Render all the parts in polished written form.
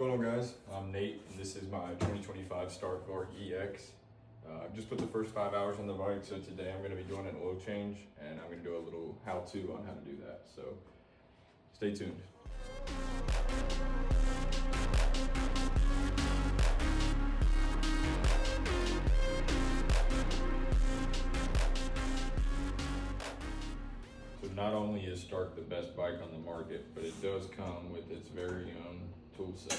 What's going on, guys? I'm Nate, and this is my 2025 Stark Varg EX. I've just put the first 5 hours on the bike, so today I'm going to be doing an oil change, and I'm going to do a little how-to on how to do that. So stay tuned. So not only is Stark the best bike on the market, but it does come with its very own tool set.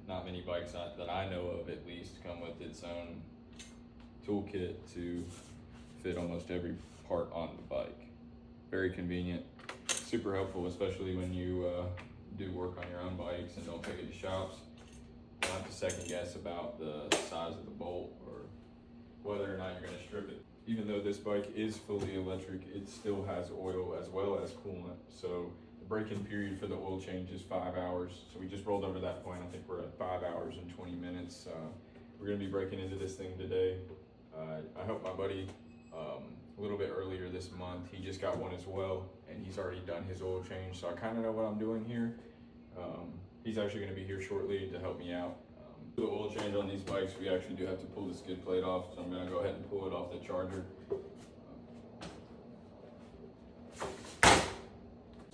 Not many bikes that I know of, at least, come with its own toolkit to fit almost every part on the bike. Very convenient, super helpful, especially when you do work on your own bikes and don't take it to shops. You don't have to second guess about the size of the bolt or whether or not you're going to strip it. Even though this bike is fully electric, it still has oil as well as coolant. So the break-in period for the oil change is 5 hours. So we just rolled over that point. I think we're at 5 hours and 20 minutes. We're gonna be breaking into this thing today. I helped my buddy a little bit earlier this month. He just got one as well, and he's already done his oil change. So I kind of know what I'm doing here. He's actually gonna be here shortly to help me out. The oil change on these bikes, we actually do have to pull the skid plate off, so I'm going to go ahead and pull it off the charger.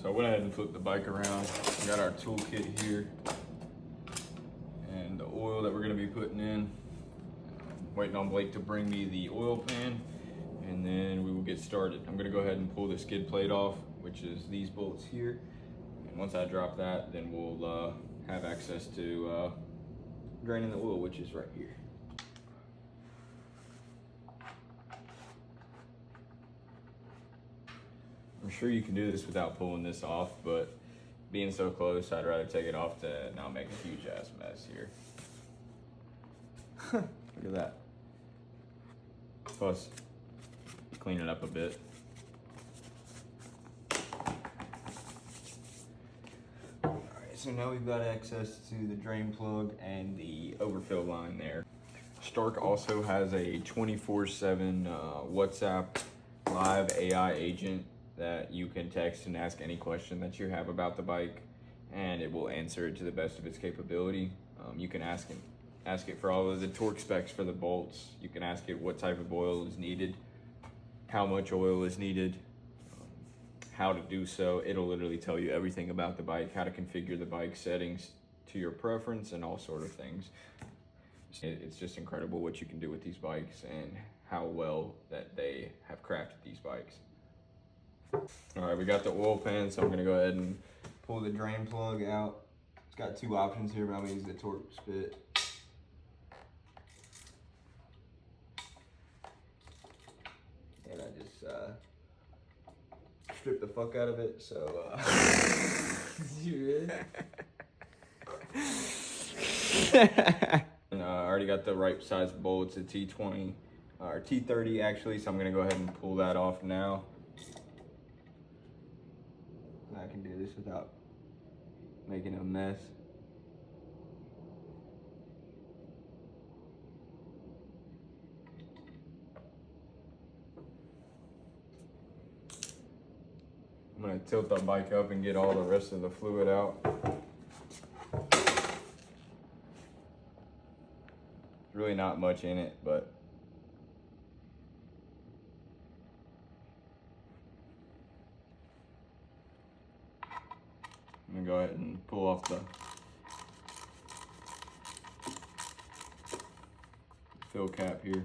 So I went ahead and flipped the bike around. We got our toolkit here and the oil that we're going to be putting in. Waiting on Blake to bring me the oil pan, and then we will get started. I'm going to go ahead and pull the skid plate off, which is these bolts here. And once I drop that, then we'll have access to draining the oil, which is right here. I'm sure you can do this without pulling this off, but being so close, I'd rather take it off to not make a huge ass mess here. Look at that. Plus, clean it up a bit. So now we've got access to the drain plug and the overfill line there. Stark also has a 24/7 WhatsApp live AI agent that you can text and ask any question that you have about the bike, and it will answer it to the best of its capability. You can ask it for all of the torque specs for the bolts. You can ask it what type of oil is needed, how much oil is needed, how to do so. It'll literally tell you everything about the bike, how to configure the bike settings to your preference, and all sort of things. It's just incredible what you can do with these bikes and how well that they have crafted these bikes. All right, we got the oil pan, so I'm gonna go ahead and pull the drain plug out. It's got two options here, but I'm gonna use the torque spit. And I just strip the fuck out of it, so you really? And I already got the right size bolt. It's a T20 or T30 actually, so I'm gonna go ahead and pull that off now. I can do this without making a mess. I'm gonna tilt the bike up and get all the rest of the fluid out. There's really not much in it, but I'm gonna go ahead and pull off the fill cap here.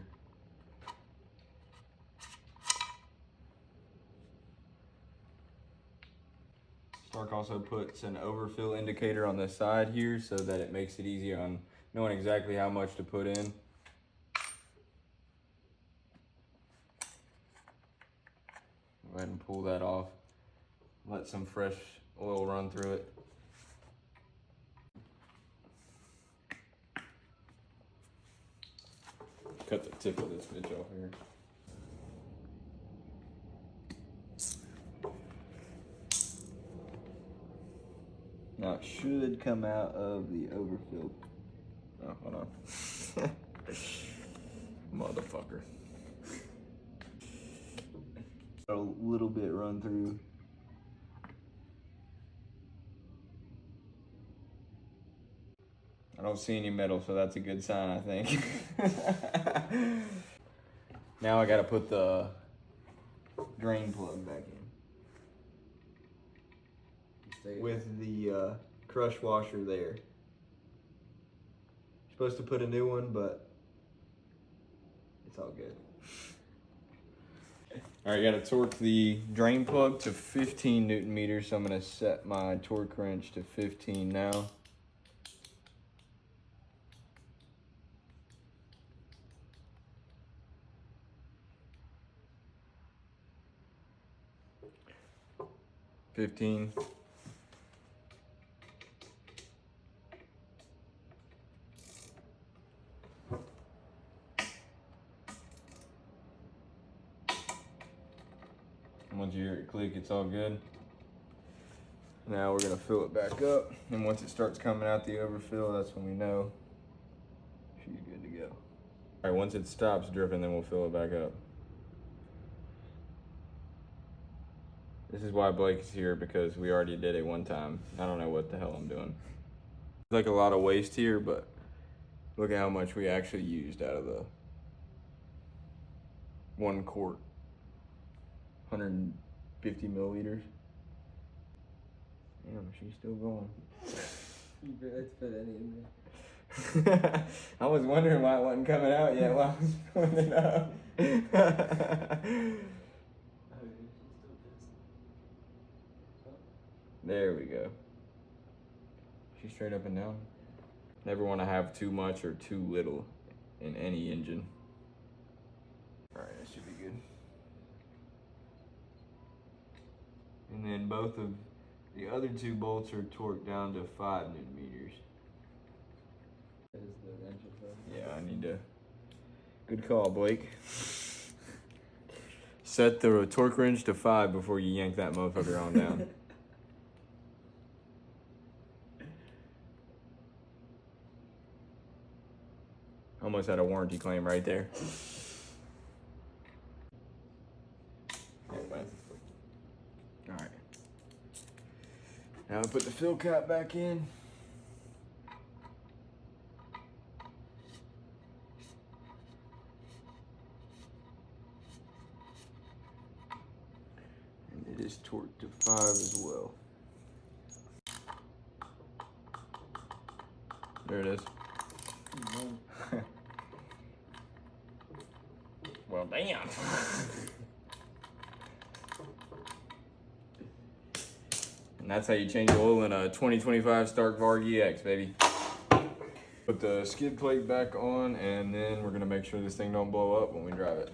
Stark also puts an overfill indicator on the side here so that it makes it easy on knowing exactly how much to put in. Go ahead and pull that off. Let some fresh oil run through it. Cut the tip of this bitch off here. Now it should come out of the overfill. Oh, hold on. Motherfucker. A little bit run through. I don't see any metal, so that's a good sign, I think. Now I gotta put the drain plug back in. With the crush washer there. Supposed to put a new one, but it's all good. All right, gotta torque the drain plug to 15 Newton meters. So I'm gonna set my torque wrench to 15 now. $15. Once you hear it click, it's all good. Now we're gonna fill it back up, and once it starts coming out the overfill, that's when we know she's good to go. All right, once it stops dripping, then we'll fill it back up. This is why Blake's here, because we already did it one time. I don't know what the hell I'm doing. Like a lot of waste here, but look at how much we actually used out of the 1 quart. 150 milliliters. Damn, she's still going. You barely put any in there. I was wondering why it wasn't coming out yet while I was putting it up. There we go. She's straight up and down. Never want to have too much or too little in any engine. All right, that should be good. And then both of the other 2 bolts are torqued down to 5 Newton meters. Yeah, I need to. Good call, Blake. Set the torque wrench to 5 before you yank that motherfucker on down. Almost had a warranty claim right there. Anyway. All right. Now I put the fill cap back in. And it is torqued to 5 as well. There it is. Well, damn. And that's how you change oil in a 2025 Stark Varg EX, baby. Put the skid plate back on, and then we're gonna make sure this thing don't blow up when we drive it.